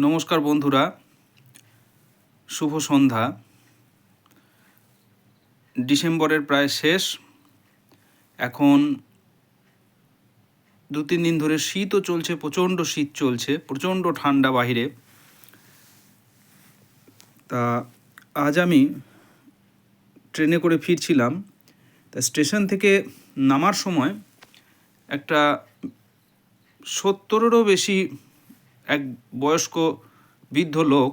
নমস্কার বন্ধুরা, শুভ সন্ধ্যা। ডিসেম্বরের প্রায় শেষ। এখন 2-3 দিন ধরে শীতও চলছে, প্রচণ্ড শীত চলছে, প্রচণ্ড ঠান্ডা বাইরে। তা আজ আমি ট্রেনে করে ফিরছিলাম। তা স্টেশন থেকে নামার সময় একটা 70-এরও বেশি এক বয়স্ক বৃদ্ধ লোক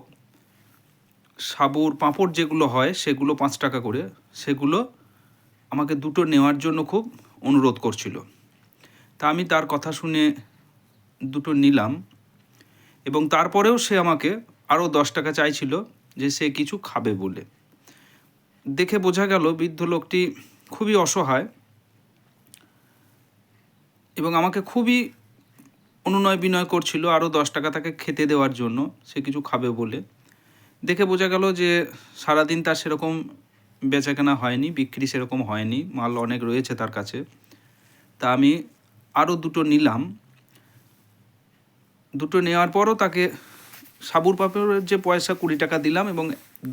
সাবুর পাঁপড় যেগুলো হয় সেগুলো 5 টাকা করে, সেগুলো আমাকে দুটো নেওয়ার জন্য খুব অনুরোধ করছিল। তা আমি তার কথা শুনে দুটো নিলাম এবং তারপরেও সে আমাকে আরও 10 টাকা চাইছিল যে সে কিছু খাবে বলে। দেখে বোঝা গেল বৃদ্ধ লোকটি খুবই অসহায় এবং আমাকে খুবই অনুনয় বিনয় করছিল আরও 10 টাকা তাকে খেতে দেওয়ার জন্য, সে কিছু খাবে বলে। দেখে বোঝা গেল যে সারাদিন তার সেরকম বেচাকেনা হয়নি, বিক্রি সেরকম হয়নি, মাল অনেক রয়েছে তার কাছে। তা আমি আরও দুটো নিলাম। দুটো নেওয়ার পরও তাকে সাবুর পাঁপড়ের যে পয়সা 20 টাকা দিলাম এবং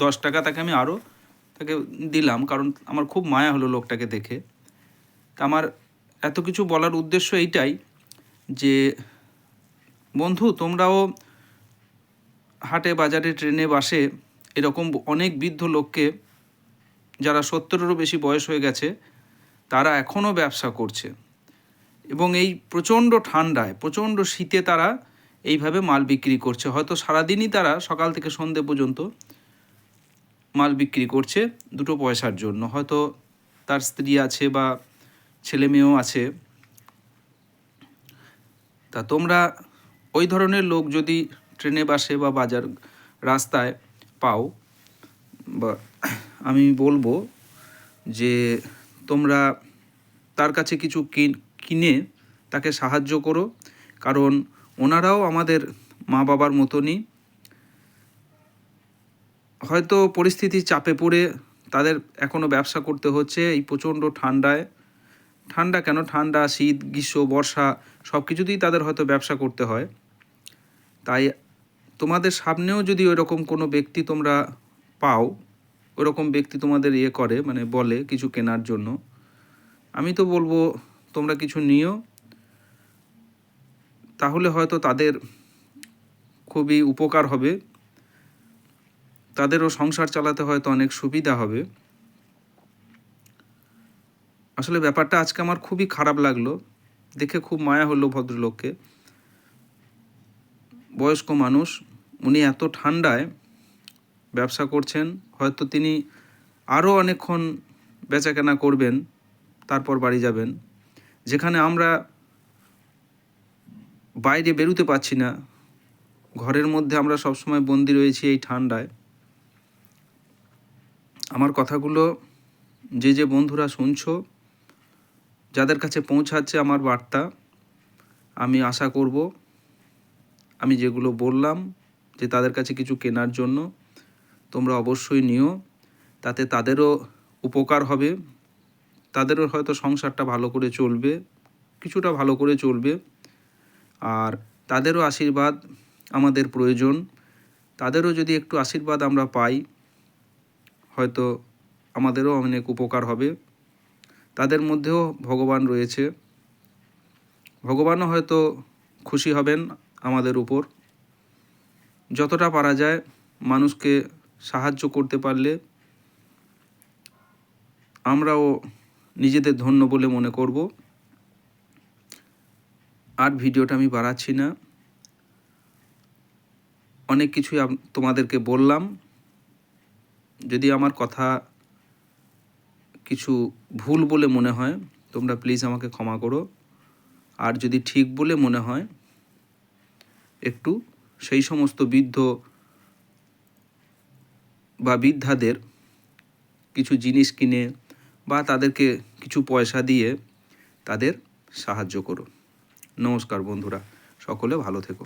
10 টাকা তাকে আমি আরও তাকে দিলাম, কারণ আমার খুব মায়া হলো লোকটাকে দেখে। তা আমার এত কিছু বলার উদ্দেশ্য এইটাই যে বন্ধু, তোমরাও হাটে বাজারে ট্রেনে বাসে এরকম অনেক বৃদ্ধ লোককে, যারা 70-এরও বেশি বয়স হয়ে গেছে, তারা এখনও ব্যবসা করছে এবং এই প্রচণ্ড ঠান্ডায়, প্রচণ্ড শীতে তারা এইভাবে মাল বিক্রি করছে। হয়তো সারাদিনই তারা সকাল থেকে সন্ধে পর্যন্ত মাল বিক্রি করছে দুটো পয়সার জন্য। হয়তো তার স্ত্রী আছে বা ছেলে মেয়েও আছে। তা তোমরা ওই ধরনের লোক যদি ট্রেনে বাসে বা বাজার রাস্তায় পাও, বা আমি বলবো যে তোমরা তার কাছে কিছু কিনে তাকে সাহায্য করো, কারণ ওনারাও আমাদের মা বাবার মতনই। হয়তো পরিস্থিতির চাপে পড়ে তাদের এখনও ব্যবসা করতে হচ্ছে এই প্রচণ্ড ঠান্ডায়। ঠান্ডা কেন, ঠান্ডা, শীত, গ্রীষ্ম, বর্ষা সব কিছুতেই তাদের হয়তো ব্যবসা করতে হয়। তাই তোমাদের সামনেও যদি ওইরকম কোনো ব্যক্তি তোমরা পাও, ওরকম ব্যক্তি তোমাদের করে মানে বলে কিছু কেনার জন্য, আমি তো বলবো তোমরা কিছু নিও। তাহলে হয়তো তাদের খুবই উপকার হবে, তাদেরও সংসার চালাতে হয়তো অনেক সুবিধা হবে। আসলে ব্যাপারটা আজকে আমার খুবই খারাপ লাগলো, দেখে খুব মায়া হলো ভদ্রলোককে। বয়স্ক মানুষ, উনি এত ঠান্ডায় ব্যবসা করছেন, হয়তো তিনি আরও অনেকক্ষণ বেচাকেনা করবেন, তারপর বাড়ি যাবেন। যেখানে আমরা বাইরে বেরোতে পারছি না, ঘরের মধ্যে আমরা সবসময় বন্দি রয়েছি এই ঠান্ডায়। আমার কথাগুলো যে বন্ধুরা শুনছো, যাদের কাছে পৌঁছাচ্ছে আমার বার্তা, আমি আশা করব আমি যেগুলো বললাম যে তাদের কাছে কিছু কেনার জন্য, তোমরা অবশ্যই নিও। তাতে তাদেরও উপকার হবে, তাদেরও হয়তো সংসারটা ভালো করে চলবে, কিছুটা ভালো করে চলবে। আর তাদেরও আশীর্বাদ আমাদের প্রয়োজন। তাদেরও যদি একটু আশীর্বাদ আমরা পাই, হয়তো আমাদেরও অনেক উপকার হবে। তাদের মধ্যেও ভগবান রয়েছে, ভগবানও হয়তো খুশি হবেন আমাদের উপর। যতটা পারা যায় মানুষকে সাহায্য করতে পারলে আমরাও নিজেদের ধন্য বলে মনে করব। আর ভিডিওটা আমি বাড়াচ্ছি না, অনেক কিছুই তোমাদেরকে বললাম। যদি আমার কথা কিছু ভুল বলে মনে হয়, তোমরা প্লিজ আমাকে ক্ষমা করো। আর যদি ঠিক বলে মনে হয়, একটু সেই সমস্ত বৃদ্ধ বা বৃদ্ধাদের কিছু জিনিস কিনে বা তাদেরকে কিছু পয়সা দিয়ে তাদের সাহায্য করো। নমস্কার বন্ধুরা, সকলে ভালো থেকো।